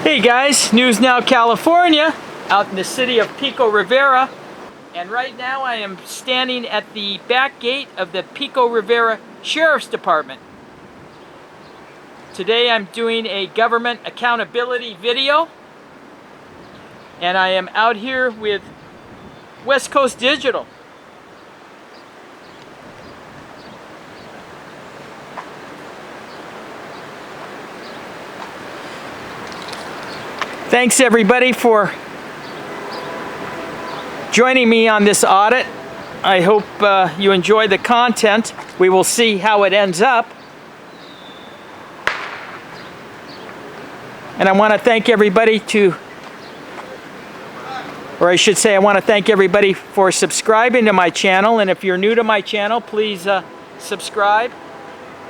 Hey guys, News Now California, out in the city of Pico Rivera, and right now I am standing at the back gate of the Pico Rivera Sheriff's Department. Today I'm doing a government accountability video, and I am out here with West Coast Digital. Thanks everybody for joining me on this audit. I hope you enjoy the content. We will see how it ends up. And I want to thank everybody I want to thank everybody for subscribing to my channel. And if you're new to my channel, please subscribe,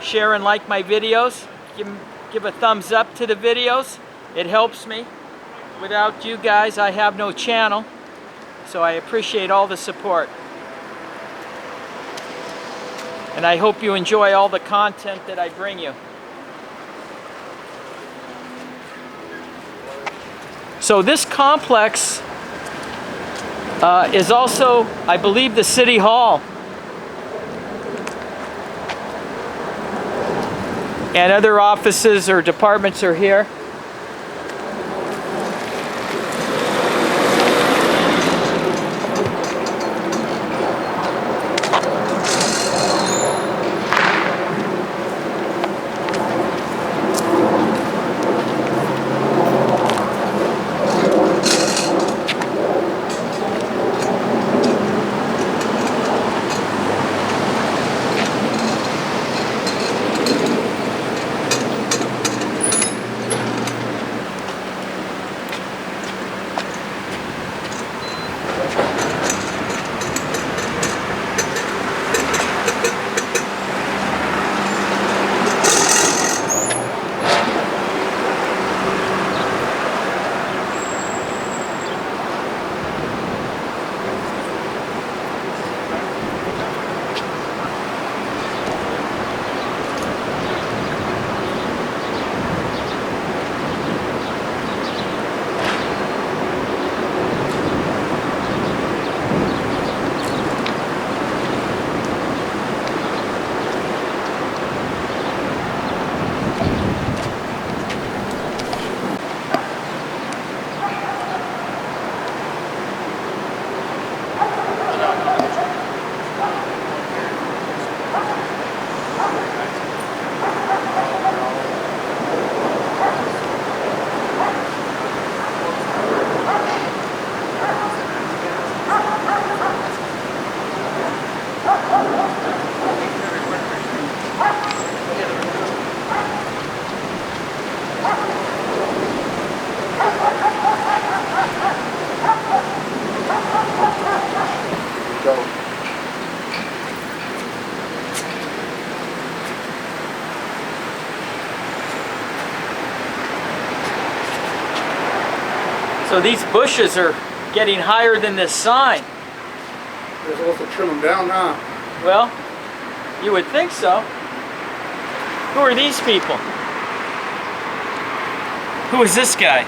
share and like my videos. Give a thumbs up to the videos. It helps me. Without you guys, I have no channel, so I appreciate all the support. And I hope you enjoy all the content that I bring you. So this complex is also, I believe, the City Hall. And other offices or departments are here. So these bushes are getting higher than this sign. They're supposed to trim them down now. Well, you would think so. Who are these people? Who is this guy?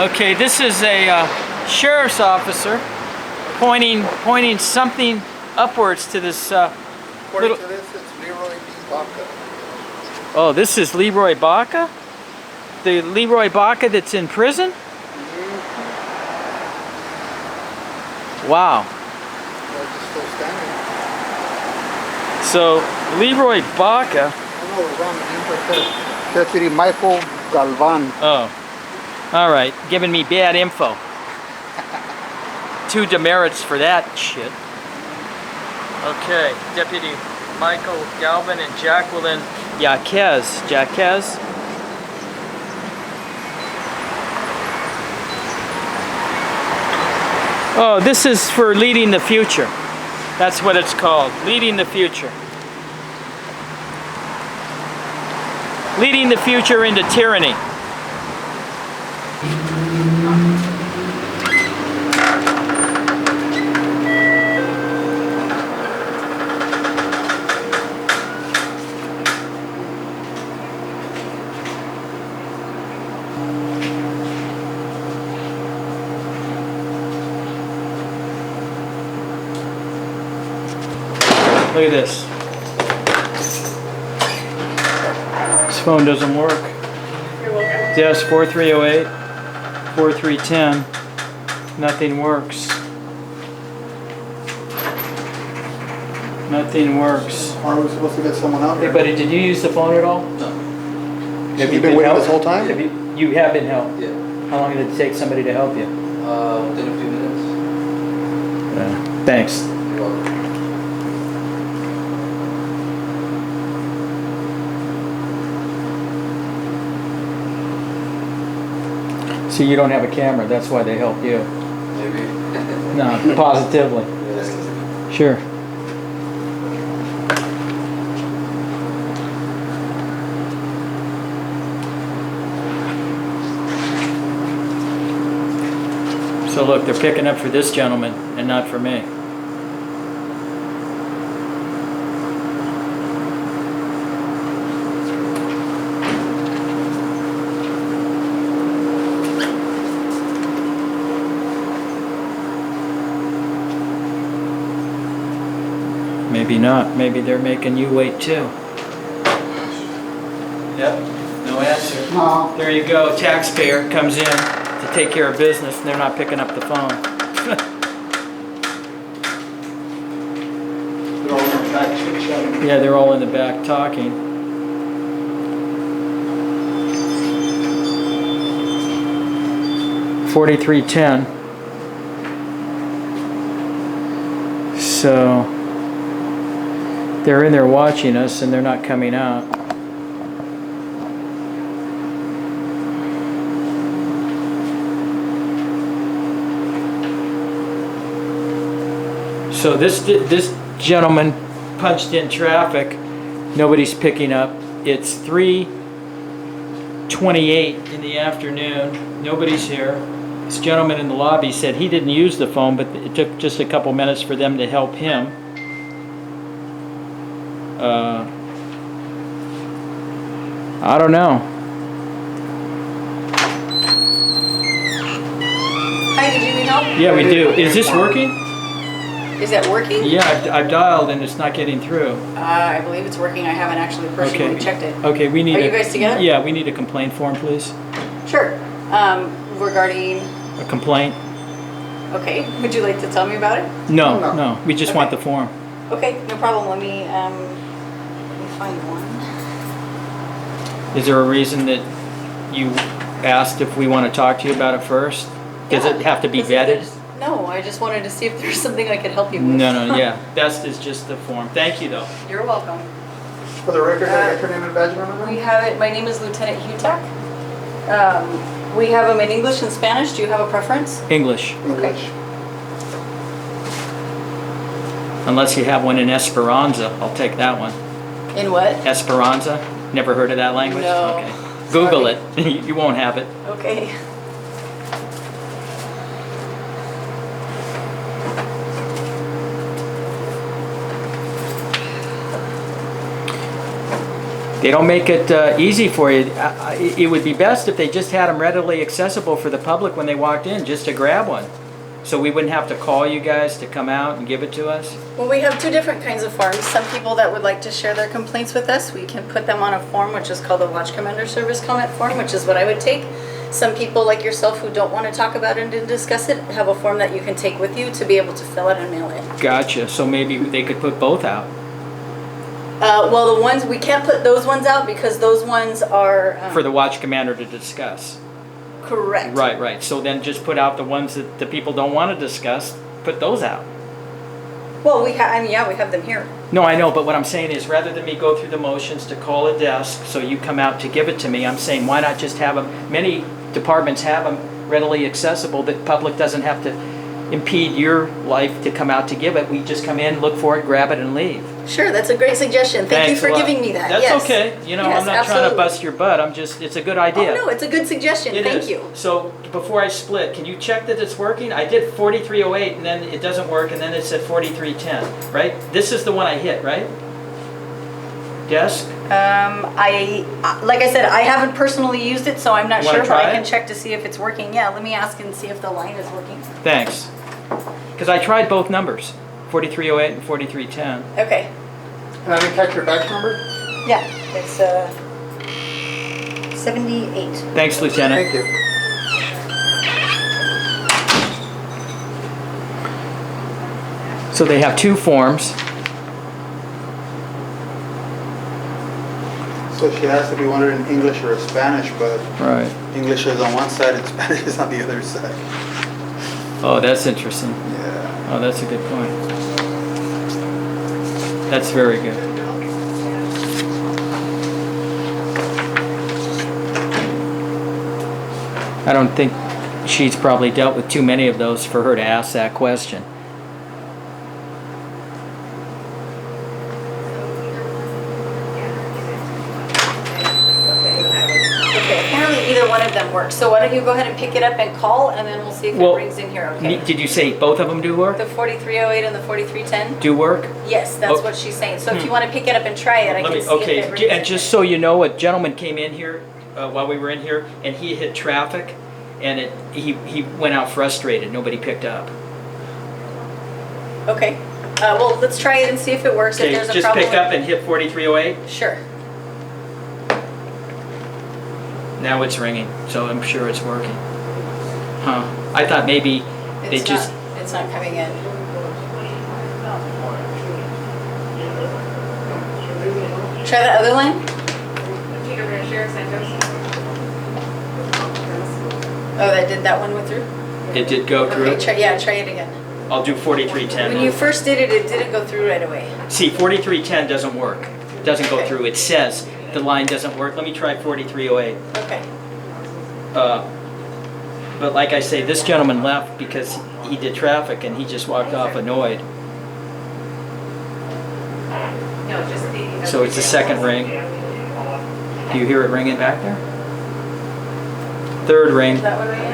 Okay, this is a sheriff's officer pointing something upwards to this According to this, it's Leroy Baca. Oh, this is Leroy Baca? The Leroy Baca that's in prison? Wow. So, Leroy Baca. Deputy Michael Galvan. Oh. Alright, giving me bad info. 2 demerits for that shit. Okay, Deputy Michael Galvin and Jacqueline Jaquez. Oh, this is for leading the future. That's what it's called, leading the future. Leading the future into tyranny. Look at this. This phone doesn't work. You're welcome. Yes, 4308, 4310. Nothing works. Nothing works. Are we supposed to get someone out Hey, here? buddy, did you use the phone at all? No. Have you been waiting this whole time? You have been helped. Yeah. How long did it take somebody to help you? Within a few minutes. Thanks. You're welcome. See, you don't have a camera, that's why they help you. Maybe. No, positively. Yes. Sure. So look, they're picking up for this gentleman and not for me. Maybe not. Maybe they're making you wait too. Yep, no answer. No. There you go. Taxpayer comes in to take care of business and they're not picking up the phone. They're all in the back chit-chatting. Yeah, they're all in the back talking. $43.10. So they're in there watching us and they're not coming out. So this gentleman punched in traffic. Nobody's picking up. It's 3:28 in the afternoon. Nobody's here. This gentleman in the lobby said he didn't use the phone, but it took just a couple minutes for them to help him. I don't know. Hi, did you need help? Yeah, we do. Is this working? Is that working? Yeah, I've dialed and it's not getting through. I believe it's working. I haven't actually personally Okay. checked it. Okay, we need Are a... you guys together? Yeah, we need a complaint form, please. Sure. Regarding, A complaint? okay, would you like to tell me about it? No, No. no, we just want the Okay. form. Okay, no problem. Let me find one. Is there a reason that you asked if we want to talk to you about it first? Does Yeah, it have to be 'cause if vetted? there's- No, I just wanted to see if there's something I could help you with. No, yeah, best is just the form. Thank you, though. You're welcome. For the record, can I get your name and badge number? We have it, my name is Lieutenant Hutak. We have them in English and Spanish. Do you have a preference? English, English. unless you have one in Esperanza, I'll take that one. In what? Esperanza? Never heard of that language? No. Okay. Google Sorry. it, you won't have it. Okay. They don't make it easy for you. It would be best if they just had them readily accessible for the public when they walked in, just to grab one. So we wouldn't have to call you guys to come out and give it to us. Well, we have two different kinds of forms. Some people that would like to share their complaints with us, we can put them on a form which is called the Watch Commander Service Comment Form, which is what I would take. Some people like yourself who don't want to talk about it and discuss it have a form that you can take with you to be able to fill out and mail in. Gotcha. So maybe they could put both out. Well, the ones, we can't put those ones out because those ones are... For the watch commander to discuss. Correct. Right. So then just put out the ones that the people don't want to discuss, put those out. Well, we have, I mean, yeah, we have them here. No, I know, but what I'm saying is rather than me go through the motions to call a desk so you come out to give it to me, I'm saying why not just have them, many departments have them readily accessible that public doesn't have to impede your life to come out to give it. We just come in, look for it, grab it, and leave. Sure, that's a great suggestion. Thank you Thanks for a lot. giving me that. That's Yes. okay. You know, Yes, I'm not trying to absolutely. bust your butt. I'm just, it's a good idea. Oh, no, it's a good suggestion. It Thank is. you. So before I split, can you check that it's working? I did 4308 and then it doesn't work and then it said 4310, right? This is the one I hit, right? Desk? Like I said, I haven't personally used it, so I'm not You wanna sure, but try I can it? check to see if it's working. Yeah, let me ask and see if the line is working. Thanks. Because I tried both numbers, 4308 and 4310. Okay. And I didn't catch your badge number? Yeah, it's 78. Thanks, Lieutenant. Thank you. So they have two forms. So she has to be one in English or Spanish, but Right. English is on one side and Spanish is on the other side. Oh, that's interesting. Yeah. Oh, that's a good point. That's very good. I don't think she's probably dealt with too many of those for her to ask that question. Okay, apparently either one of them works. So why don't you go ahead and pick it up and call, and then we'll see if Well, it rings in here, okay? Did you say both of them do work? The 4308 and the 4310? Do work? Yes, that's Oh. what she's saying. So if you want to pick it up and try it, I Let can me, see okay, if it rings. and just so you know, a gentleman came in here while we were in here, and he hit traffic, and he went out frustrated. Nobody picked up. Okay. Well, let's try it and see if it works. If Okay, there's a just problem. pick up and hit 4308. Sure. Now it's ringing, so I'm sure it's working. Huh? I thought maybe they It's just. not, it's not coming in. Try the other line. Oh, that did that one went through? It did go through. Okay, try it again. I'll do 4310. When you first did it, it didn't go through right away. See, 4310 doesn't work. Doesn't go Okay. through. It says the line doesn't work. Let me try 4308. Okay. But like I say, this gentleman left because he did traffic and he just walked off annoyed. So it's the second ring. Do you hear it ringing back there? Third ring. Is that one right?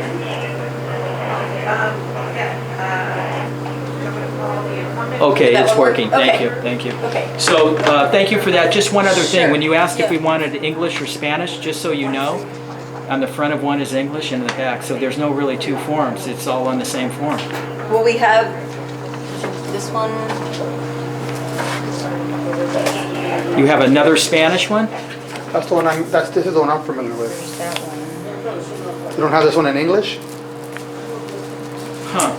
Okay, That it's one work? working. Thank Okay. you. Thank you. Okay. So thank you for that. Just one other thing. Sure. When you asked if we Yeah. wanted English or Spanish, just so you know, on the front of one is English and the back. So there's no really two forms. It's all on the same form. Well, we have this one. You have another Spanish one? That's the one this is the one I'm familiar with. There's that one. You don't have this one in English? Huh.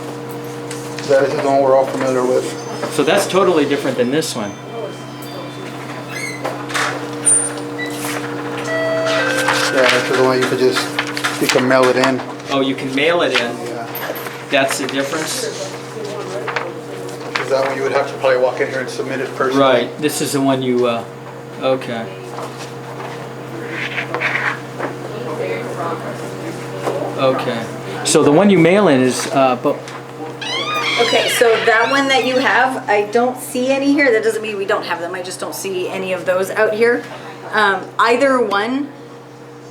This is the one we're all familiar with. So that's totally different than this one. Yeah, this is the one you can mail it in. Oh, you can mail it in. Yeah. That's the difference? Is that one you would have to probably walk in here and submit it personally? Right. This is the one you, okay. Okay. So the one you mail in is, Okay, so that one that you have, I don't see any here. That doesn't mean we don't have them. I just don't see any of those out here. Either one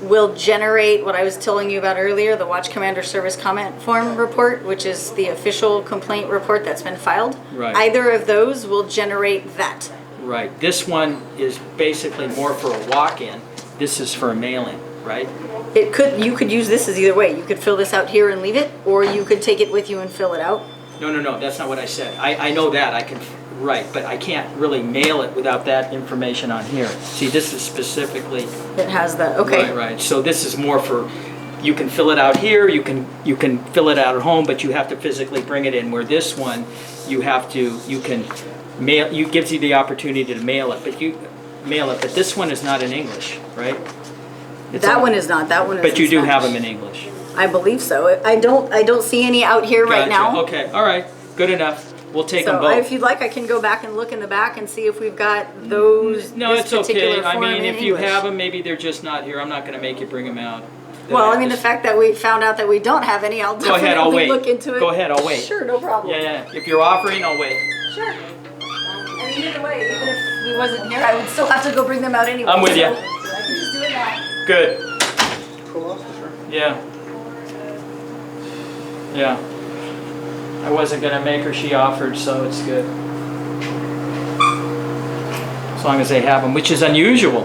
will generate what I was telling you about earlier, the Watch Commander Service Comment Form report, which is the official complaint report that's been filed. Right. Either of those will generate that. right. This one is basically more for a walk-in. This is for a mail-in, right? You could use this as either way. You could fill this out here and leave it, or you could take it with you and fill it out. No, that's not what I said. I know that, I can, right, but I can't really mail it without that information on here. See, this is specifically, It has the, okay. right, so this is more for, you can fill it out here, you can fill it out at home, but you have to physically bring it in, where this one, you can mail, it gives you the opportunity to mail it, but this one is not in English, right? It's That all- one is not, that one is But you in do have Spanish. them in English. I believe so. I don't see any out here right Gotcha. now. Okay, all right, good enough. We'll take them So both. if you'd like, I can go back and look in the back and see if we've got those. No, this it's okay. particular I form mean, in if you English. have them, maybe they're just not here. I'm not going to make you bring them out. Well, I mean, the fact that we found out that we don't have any, I'll Go ahead, I'll definitely wait. look into it. Go ahead, I'll wait. Sure, no problem. Yeah. If you're offering, I'll wait. Sure. I mean, either way, even if we wasn't here, I would still have to go bring them out anyway. I'm with so you. I can just do it now. Good. Cool officer. Yeah. Yeah. I wasn't going to make her. She offered, so it's good. As long as they have them, which is unusual.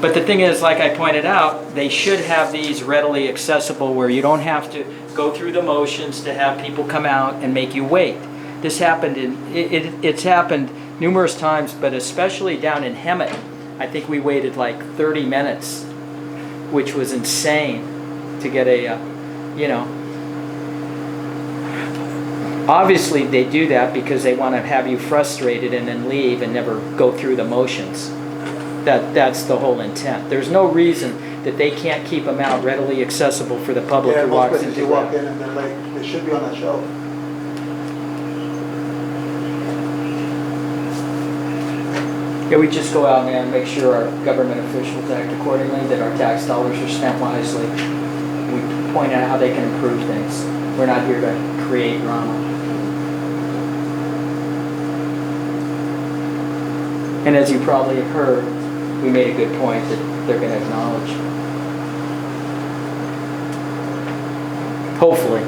But the thing is, like I pointed out, they should have these readily accessible where you don't have to go through the motions to have people come out and make you wait. This happened it's happened numerous times, but especially down in Hemet, I think we waited like 30 minutes, which was insane to get a, you know. Obviously they do that because they want to have you frustrated and then leave and never go through the motions. That's the whole intent. There's no reason that they can't keep them out readily accessible for the public Yeah, who most walks places into you walk them. in and they're like, they should be on that shelf. Yeah, we just go out and make sure our government officials act accordingly, that our tax dollars are spent wisely. We point out how they can improve things. We're not here to create drama. And as you probably have heard, we made a good point that they're going to acknowledge. Hopefully.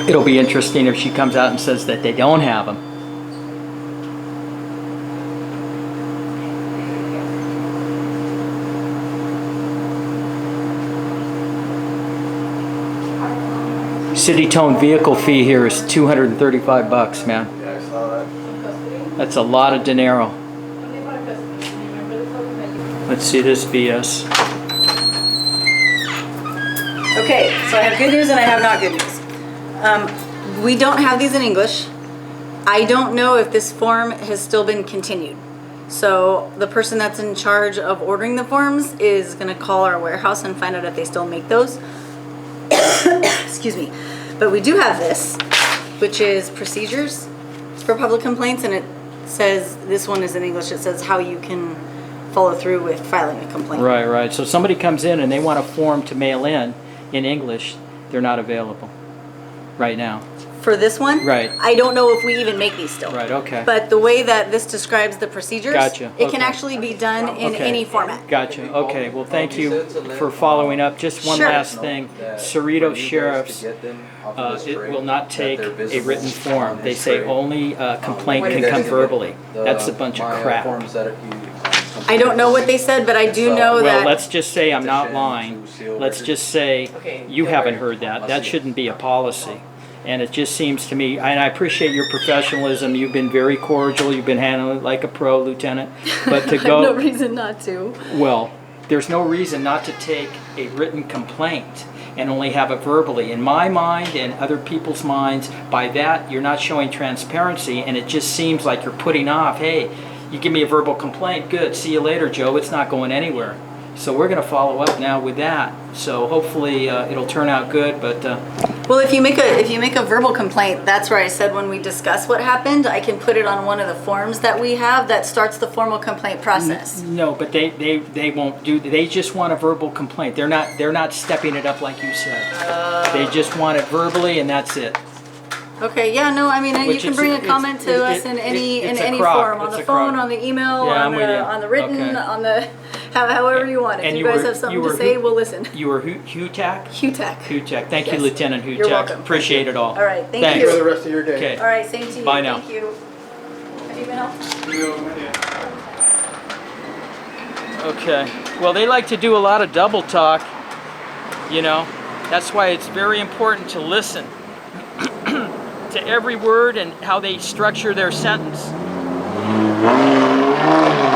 It'll be interesting if she comes out and says that they don't have them. City tone vehicle fee here is $235, man. Yeah, I saw that. That's a lot of dinero. Let's see this BS. Okay, so I have good news and I have not good news. We don't have these in English. I don't know if this form has still been continued. So the person that's in charge of ordering the forms is going to call our warehouse and find out if they still make those. Excuse me. But we do have this, which is procedures for public complaints, and it says, this one is in English, it says how you can follow through with filing a complaint. Right. So somebody comes in and they want a form to mail in English, they're not available right now. For this one, Right. I don't know if we even make these still. Right, okay. But the way that this describes the procedures, Gotcha, it can okay. actually be done in Okay. any format. Gotcha. Okay. Well, thank you for following up. Just one Sure. last thing. Cerrito Sheriff's, it will not take a written form. They say only a complaint can come verbally. That's a bunch of crap. I don't know what they said, but I do know Well, that. let's just say I'm not lying. Let's just say you haven't heard that. That shouldn't be a policy. And it just seems to me, and I appreciate your professionalism. You've been very cordial. You've been handling it like a pro, Lieutenant. But to I have go, no reason not to. well, there's no reason not to take a written complaint and only have it verbally. In my mind and other people's minds, by that, you're not showing transparency, and it just seems like you're putting off, hey, you give me a verbal complaint, good, see you later, Joe, it's not going anywhere. So we're going to follow up now with that. So hopefully it'll turn out good, but... Well, if you make a verbal complaint, that's where I said when we discuss what happened, I can put it on one of the forms that we have that starts the formal complaint process. No, but they won't do. They just want a verbal complaint. They're not stepping it up like you said. They just want it verbally, and that's it. Okay, yeah, no, I mean, you Which can is- bring a it's- comment to us in it's a any crock. form, on It's the a phone, crock. on the email, Yeah, I'm on with you. the written, Okay. on the however you want. If And you you guys were- have something you to were say, who- we'll listen. You were Hutak? Hutak. Hutak. Thank you, Yes. Lieutenant Hutak. You're welcome. Appreciate it all. All right, thank Thanks. you. Enjoy the rest of your day. Okay. All right, same to you. Bye now. Thank you. Have you been helped? Okay. Well, they like to do a lot of double talk, you know. That's why it's very important to listen to every word and how they structure their sentence.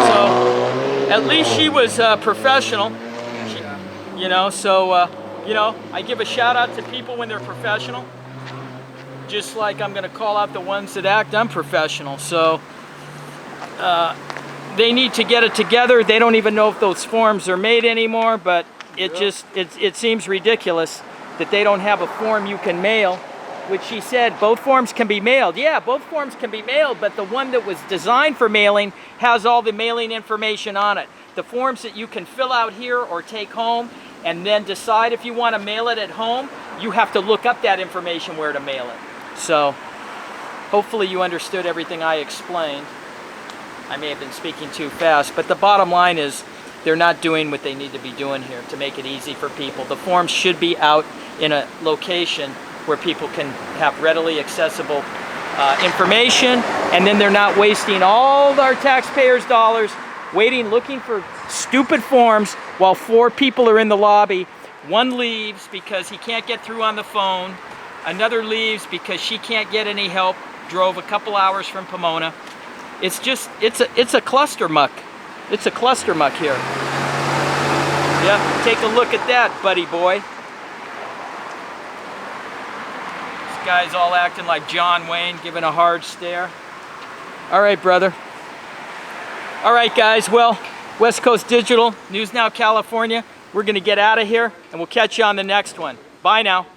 So, at least she was professional, you know, so, you know, I give a shout out to people when they're professional, just like I'm going to call out the ones that act unprofessional. So, they need to get it together. They don't even know if those forms are made anymore, but it seems ridiculous that they don't have a form you can mail, which she said both forms can be mailed. Yeah, both forms can be mailed, but the one that was designed for mailing has all the mailing information on it. The forms that you can fill out here or take home and then decide if you want to mail it at home, you have to look up that information where to mail it. So hopefully you understood everything I explained. I may have been speaking too fast, but the bottom line is they're not doing what they need to be doing here to make it easy for people. The forms should be out in a location where people can have readily accessible information, and then they're not wasting all our taxpayers' dollars looking for stupid forms while 4 people are in the lobby. One leaves because he can't get through on the phone. Another leaves because she can't get any help. Drove a couple hours from Pomona. It's just, it's a cluster muck. It's a cluster muck here. Yeah, take a look at that, buddy boy. This guy's all acting like John Wayne, giving a hard stare. All right, brother. All right, guys, well, West Coast Digital, News Now California. We're gonna get out of here and we'll catch you on the next one. Bye now.